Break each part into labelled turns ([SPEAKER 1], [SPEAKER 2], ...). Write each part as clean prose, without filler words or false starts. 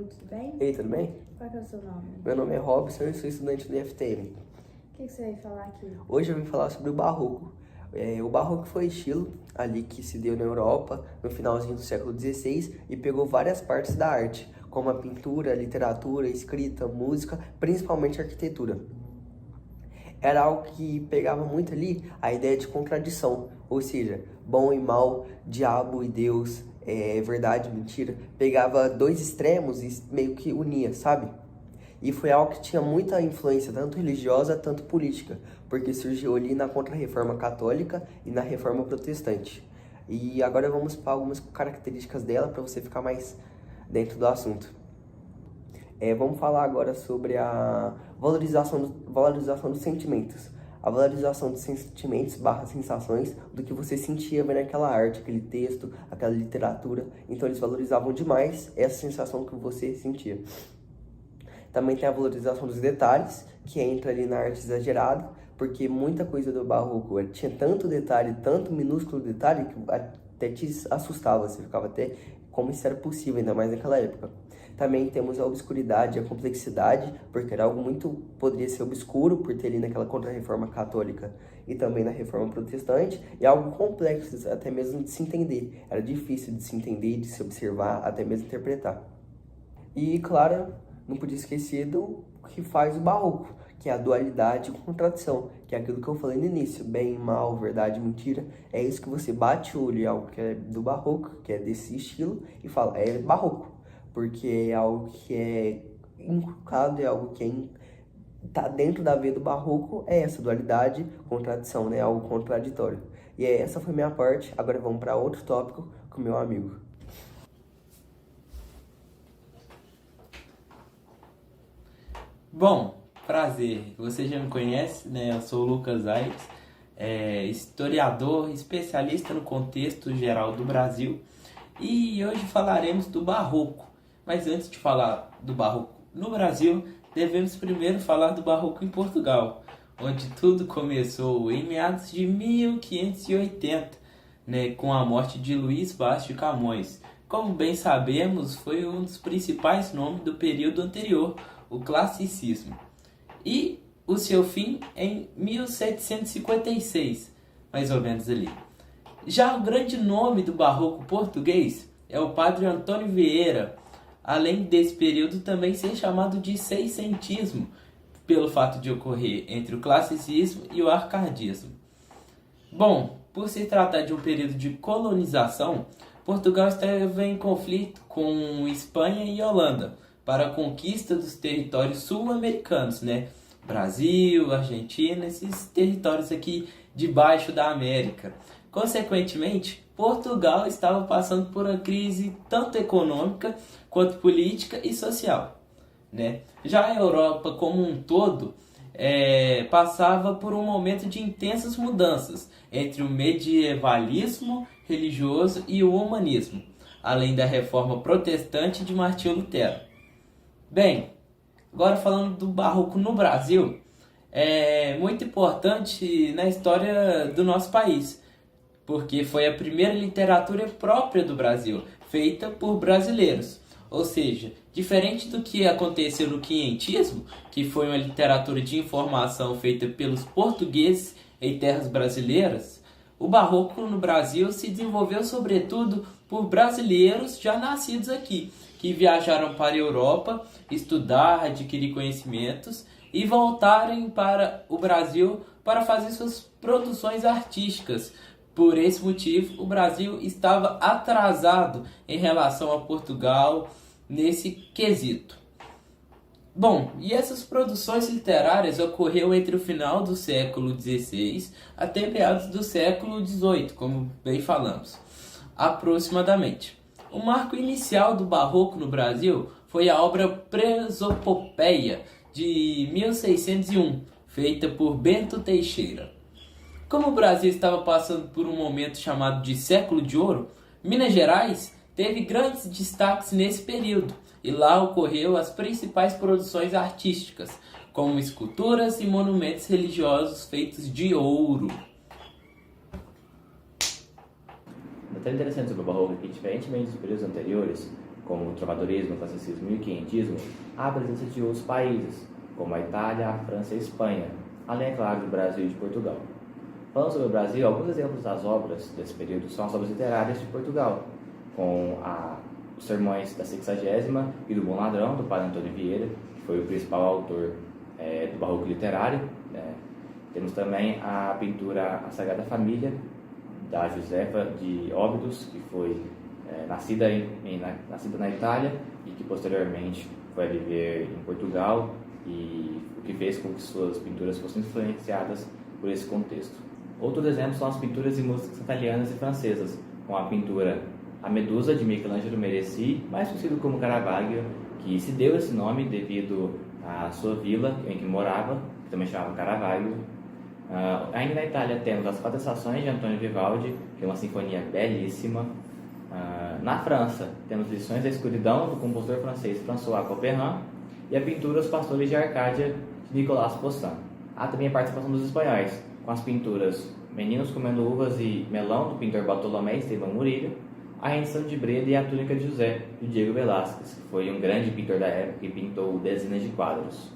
[SPEAKER 1] Oi, tudo bem?
[SPEAKER 2] Ei, tudo bem?
[SPEAKER 1] Qual que é o seu nome?
[SPEAKER 2] Meu nome é Robson e sou estudante do IFTM.
[SPEAKER 1] O que você vai falar aqui?
[SPEAKER 2] Hoje eu vim falar sobre o Barroco. O Barroco foi estilo ali que se deu na Europa no finalzinho do século XVI e pegou várias partes da arte, como a pintura, a literatura, a escrita, a música, principalmente a arquitetura. Era algo que pegava muito ali a ideia de contradição, ou seja, bom e mal, diabo e Deus, verdade e mentira. Pegava dois extremos e meio que unia, sabe? E foi algo que tinha muita influência, tanto religiosa, tanto política, porque surgiu ali na Contra-Reforma Católica e na Reforma Protestante. E agora vamos para algumas características dela para você ficar mais dentro do assunto. Vamos falar agora sobre a valorização dos sentimentos. A valorização dos sentimentos / sensações do que você sentia vendo aquela arte, aquele texto, aquela literatura. Então eles valorizavam demais essa sensação que você sentia. Também tem a valorização dos detalhes, que entra ali na arte exagerada, porque muita coisa do Barroco tinha tanto detalhe, tanto minúsculo detalhe, que até te assustava, você ficava até como isso era possível, ainda mais naquela época. Também temos a obscuridade, a complexidade, porque era algo muito, poderia ser obscuro, por ter ali naquela Contra-Reforma Católica e também na Reforma Protestante, e algo complexo, até mesmo de se entender. Era difícil de se entender, de se observar, até mesmo interpretar. E, claro, não podia esquecer do que faz o Barroco, que é a dualidade e contradição, que é aquilo que eu falei no início, bem, mal, verdade, mentira. É isso que você bate o olho, é algo que é do Barroco, que é desse estilo, e fala, é Barroco, porque é algo que é inculcado, é algo que tá dentro da veia do Barroco, é essa dualidade, contradição, né, algo contraditório. E essa foi minha parte, agora vamos para outro tópico com meu amigo.
[SPEAKER 3] Bom, prazer. Você já me conhece, né? Eu sou o Lucas Aires, historiador, especialista no contexto geral do Brasil. E hoje falaremos do Barroco. Mas antes de falar do Barroco no Brasil, devemos primeiro falar do Barroco em Portugal, onde tudo começou em meados de 1580, né, com a morte de Luís Vaz de Camões. Como bem sabemos, foi um dos principais nomes do período anterior, o classicismo, e o seu fim em 1756, mais ou menos ali. Já o grande nome do barroco português é o Padre Antônio Vieira, além desse período também ser chamado de seiscentismo, pelo fato de ocorrer entre o classicismo e o arcadismo. Bom, por se tratar de um período de colonização, Portugal esteve em conflito com Espanha e Holanda, para a conquista dos territórios sul-americanos, né? Brasil, Argentina, esses territórios aqui debaixo da América. Consequentemente, Portugal estava passando por uma crise tanto econômica quanto política e social, né? Já a Europa como um todo passava por um momento de intensas mudanças entre o medievalismo religioso e o humanismo, além da reforma protestante de Martinho Lutero. Bem, agora falando do Barroco no Brasil, é muito importante na história do nosso país, porque foi a primeira literatura própria do Brasil, feita por brasileiros. Ou seja, diferente do que aconteceu no quinhentismo, que foi uma literatura de informação feita pelos portugueses em terras brasileiras, o Barroco no Brasil se desenvolveu sobretudo por brasileiros já nascidos aqui, que viajaram para a Europa estudar, adquirir conhecimentos e voltarem para o Brasil para fazer suas produções artísticas. Por esse motivo, o Brasil estava atrasado em relação a Portugal nesse quesito. Bom, e essas produções literárias ocorreram entre o final do século XVI até meados do século XVIII, como bem falamos, aproximadamente. O marco inicial do Barroco no Brasil foi a obra Presopopeia, de 1601, feita por Bento Teixeira. Como o Brasil estava passando por um momento chamado de Século de Ouro, Minas Gerais teve grandes destaques nesse período, e lá ocorreu as principais produções artísticas, como esculturas e monumentos religiosos feitos de ouro.
[SPEAKER 4] Até interessante sobre o Barroco é que, diferentemente dos períodos anteriores, como o trovadorismo, o classicismo e o quinhentismo, há a presença de outros países, como a Itália, a França e a Espanha, além, é claro, do Brasil e de Portugal. Falando sobre o Brasil, alguns exemplos das obras desse período são as obras literárias de Portugal, com os sermões da Sexagésima e do Bom Ladrão, do padre Antônio Vieira, que foi o principal autor do barroco literário. Temos também a pintura A Sagrada Família, da Josefa de Óbidos, que foi nascida na Itália e que posteriormente foi viver em Portugal, e o que fez com que suas pinturas fossem influenciadas por esse contexto. Outros exemplos são as pinturas e músicas italianas e francesas, com a pintura A Medusa, de Michelangelo Merisi, mais conhecido como Caravaggio, que se deu esse nome devido à sua vila em que morava, que também chamava Caravaggio. Ainda na Itália temos as Quatro Estações, de Antonio Vivaldi, que é uma sinfonia belíssima. Na França temos Lições da Escuridão, do compositor francês François Couperin, e a pintura Os Pastores de Arcádia, de Nicolas Poussin. Há também a participação dos espanhóis, com as pinturas Meninos Comendo Uvas e Melão, do pintor Bartolomé Esteban Murillo, A Rendição de Breda e A Túnica de José, do Diego Velázquez, que foi um grande pintor da época e pintou dezenas de quadros.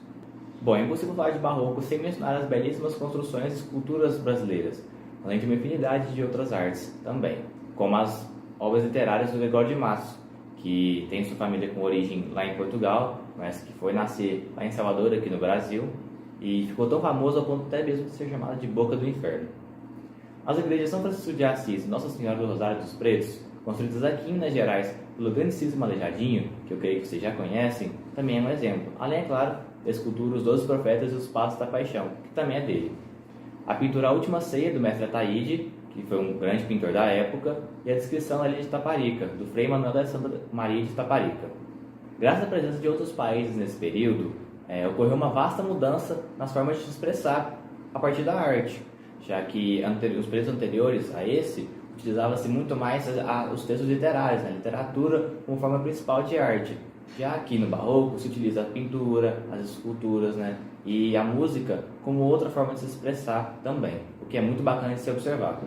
[SPEAKER 4] Bom, é impossível falar de barroco sem mencionar as belíssimas construções e esculturas brasileiras, além de uma infinidade de outras artes também, como as obras literárias do Gregório de Matos, que tem sua família com origem lá em Portugal, mas que foi nascer lá em Salvador, aqui no Brasil, e ficou tão famoso ao ponto até mesmo de ser chamada de Boca do Inferno. As igrejas São Francisco de Assis e Nossa Senhora do Rosário dos Pretos, construídas aqui em Minas Gerais pelo grandíssimo Aleijadinho, que eu creio que vocês já conhecem, também é um exemplo, além, é claro, da escultura Os 12 Profetas e os Passos da Paixão, que também é dele. A pintura A Última Ceia, do mestre Ataíde, que foi um grande pintor da época, e a descrição da Ilha de Taparica, do Frei Manuel da Santa Maria de Taparica. Graças à presença de outros países nesse período, ocorreu uma vasta mudança nas formas de se expressar a partir da arte, já que os períodos anteriores a esse, utilizava-se muito mais os textos literários, a literatura como forma principal de arte. Já aqui no Barroco se utiliza a pintura, as esculturas, e a música como outra forma de se expressar também, o que é muito bacana de se observar.